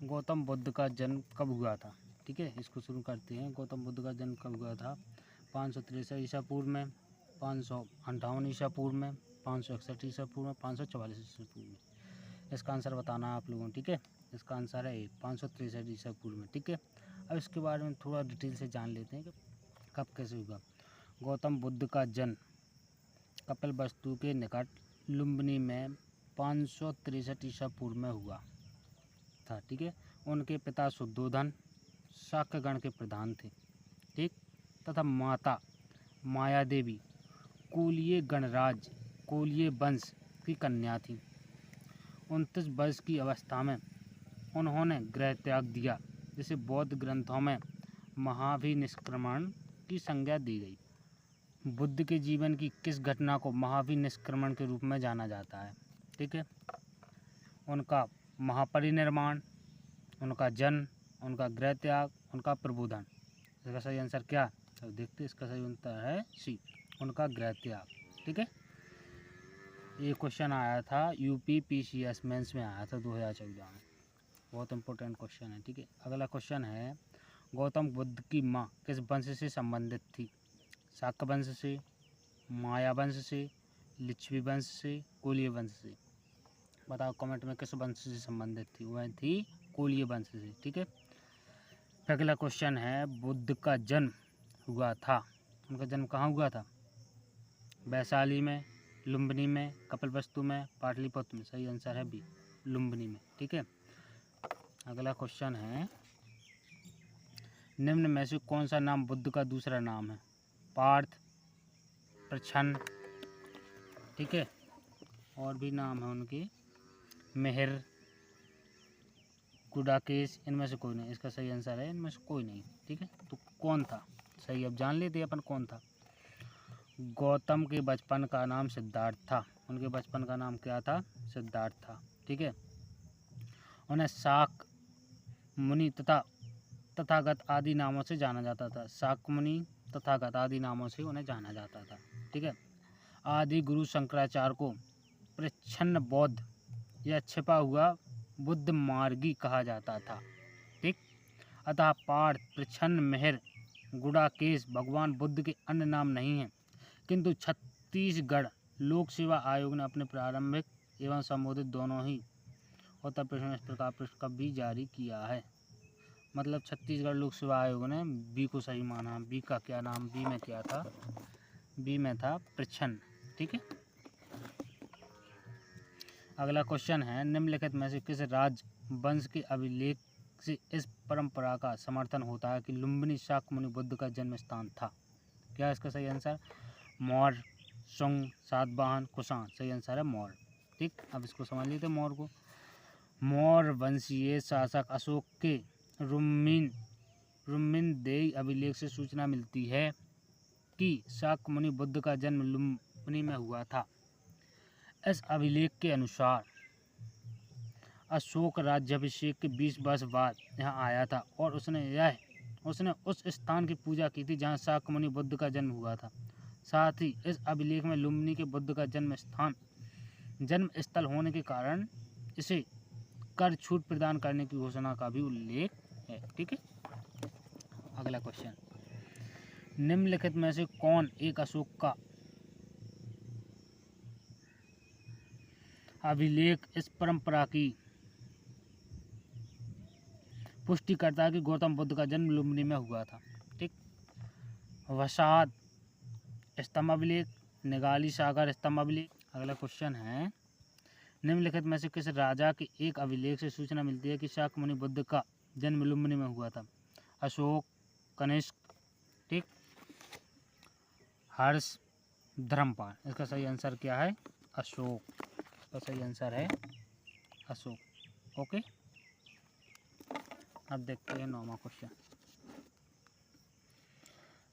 गौतम बुद्ध का जन्म कब हुआ था? ठीक है, इसको शुरू करते हैं। गौतम बुद्ध का जन्म कब हुआ था? 563 ईसा पूर्व में, 558 ईसा पूर्व में, 561 ईसा पूर्व में, 544 ईसा पूर्व में। इसका आंसर बताना है आप लोगों ने। ठीक है, इसका आंसर है 563 ईसा पूर्व में। ठीक है, अब इसके बारे में थोड़ा डिटेल से जान लेते हैं कि कब कैसे हुआ। गौतम बुद्ध का जन्म कपिलवस्तु के निकट लुम्बिनी में 563 ईसा पूर्व में हुआ था। ठीक है, उनके पिता शुद्धोधन शाक्यगण के प्रधान थे। ठीक, तथा माता माया देवी कोलिय गणराज कोलिय वंश की कन्या थी। 29 वर्ष की अवस्था में उन्होंने गृह त्याग दिया, जिसे बौद्ध ग्रंथों में महाभिनिष्क्रमण की संज्ञा दी गई। बुद्ध के जीवन की किस घटना को महाभिनिष्क्रमण के रूप में जाना जाता है? ठीक है, उनका महापरिनिर्वाण, उनका जन्म, उनका गृह त्याग, उनका प्रबोधन। इसका सही आंसर क्या? तो देखते इसका सही आंसर है सी, उनका गृह त्याग। ठीक है, ये क्वेश्चन आया था यूपी पीसीएस मेंस में आया था 2014 में, बहुत इंपॉर्टेंट क्वेश्चन है। ठीक है, अगला क्वेश्चन है गौतम बुद्ध की माँ किस वंश से संबंधित थी? शाक्य वंश से, माया वंश से, लिच्छवी वंश से, कोलिय वंश से। बताओ कमेंट में किस वंश से संबंधित थी? वह थी कोलिय वंश से। ठीक है, अगला क्वेश्चन है बुद्ध का जन्म हुआ था, उनका जन्म कहाँ हुआ था? वैशाली में, लुम्बिनी में, कपिलवस्तु में, पाटलिपुत्र में। सही आंसर है बी, लुम्बिनी में। ठीक है, अगला क्वेश्चन है निम्न में से कौन सा नाम बुद्ध का दूसरा नाम है? पार्थ, प्रछन्न, ठीक है, और भी नाम है उनके, मेहर, गुडाकेश, इनमें से कोई नहीं। इसका सही आंसर है इनमें से कोई नहीं। ठीक है, तो कौन था सही? अब जान लेते अपन कौन था। गौतम के बचपन का नाम सिद्धार्थ था। उनके बचपन का नाम क्या था? सिद्धार्थ था। ठीक है, उन्हें शाक मुनि तथा तथागत आदि नामों से जाना जाता था। शाक मुनि, तथागत आदि नामों से उन्हें जाना जाता था। ठीक है, आदि गुरु शंकराचार्य को प्रच्छन्न बौद्ध या छिपा हुआ बुद्ध मार्गी कहा जाता था। ठीक, अतः पार्थ, प्रच्छन्न, मेहर, गुडाकेश भगवान बुद्ध के अन्य नाम नहीं हैं, किंतु छत्तीसगढ़ लोक सेवा आयोग ने अपने प्रारंभिक एवं संबोधित दोनों ही उत्तर प्रदेश में इस प्रकार प्रश्न भी जारी किया है। मतलब छत्तीसगढ़ लोक सेवा आयोग ने बी को सही माना। बी का क्या नाम? बी में क्या था? बी में था प्रच्छन्न। ठीक है, अगला क्वेश्चन है निम्नलिखित में से किस राजवंश के अभिलेख से इस परंपरा का समर्थन होता है कि लुम्बिनी शाक्य मुनि बुद्ध का जन्म स्थान था? क्या इसका सही आंसर? मौर्य, शुंग, सातवाहन, कुषाण। सही आंसर है मौर्य। ठीक, अब इसको समझ लेते हैं मौर्य को। मौर्य वंशीय शासक अशोक के रुम्मिनदेई अभिलेख से सूचना मिलती है कि शाक्य मुनि बुद्ध का जन्म लुम्बिनी में हुआ था। इस अभिलेख के अनुसार अशोक राज्याभिषेक के 20 वर्ष बाद यहाँ आया था और उसने उस स्थान की पूजा की थी जहाँ शाक्य मुनि बुद्ध का जन्म हुआ था। साथ ही इस अभिलेख में लुम्बिनी के बुद्ध का जन्म स्थल होने के कारण इसे कर छूट प्रदान करने की घोषणा का भी उल्लेख है। ठीक है, अगला क्वेश्चन, निम्नलिखित में से कौन एक अशोक का अभिलेख इस परंपरा की पुष्टि करता है कि गौतम बुद्ध का जन्म लुम्बिनी में हुआ था? ठीक, वसाद स्तंभ अभिलेख, निगाली सागर स्तंभ अभिलेख। अगला क्वेश्चन है निम्नलिखित में से किस राजा के एक अभिलेख से सूचना मिलती है कि शाक्य मुनि बुद्ध का जन्म लुम्बिनी में हुआ था? अशोक, कनिष्क, ठीक, हर्ष, धर्मपाल। इसका सही आंसर क्या है? अशोक। इसका सही आंसर है अशोक। ओके, अब देखते हैं 9वां क्वेश्चन।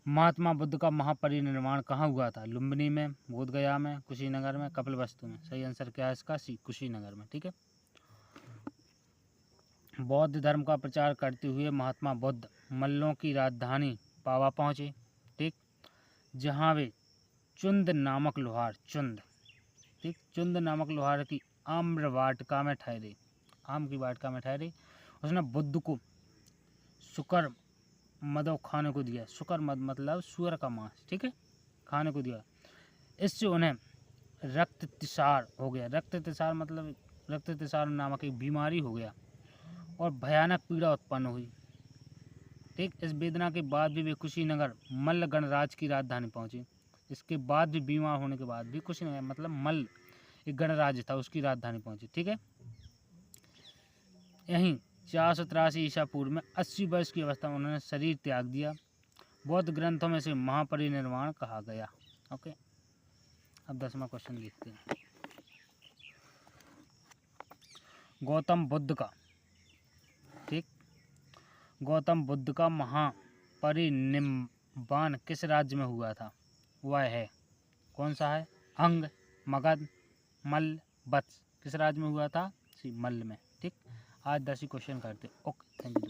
महात्मा बुद्ध का महापरिनिर्वाण कहाँ हुआ था? लुम्बिनी में, बोधगया में, कुशीनगर में, कपिलवस्तु में। सही आंसर क्या है इसका? सी, कुशीनगर में। ठीक है, बौद्ध धर्म का प्रचार करते हुए महात्मा बुद्ध मल्लों की राजधानी पावा पहुँचे। ठीक, जहाँ वे चुंद नामक लोहार की आम्र वाटिका में ठहरे। आम की वाटिका में ठहरे उसने बुद्ध को शुकर मद खाने को दिया। शुकर मद मतलब सूअर का मांस, ठीक है, खाने को दिया। इससे उन्हें रक्ततिसार हो गया। रक्ततिसार मतलब रक्ततिसार नामक एक बीमारी हो गया और भयानक पीड़ा उत्पन्न हुई। ठीक, इस वेदना के बाद भी वे कुशीनगर मल्ल गणराज की राजधानी पहुंचे। इसके बाद भी बीमार होने के बाद भी कुशीनगर मतलब मल्ल एक गणराज्य था, उसकी राजधानी पहुंचे। ठीक है, यहीं 483 ईसा पूर्व में 80 वर्ष की अवस्था में उन्होंने शरीर त्याग दिया। बौद्ध ग्रंथों में से महापरिनिर्वाण कहा गया। ओके, अब 10वां क्वेश्चन देखते हैं। गौतम बुद्ध का, ठीक, गौतम बुद्ध का महापरिनिर्वाण किस राज्य में हुआ था? वह है, कौन सा है? अंग, मगध, मल्ल, वत्स। किस राज्य में हुआ था? मल्ल में। ठीक, आज 10 ही क्वेश्चन करते। Okay, thank you.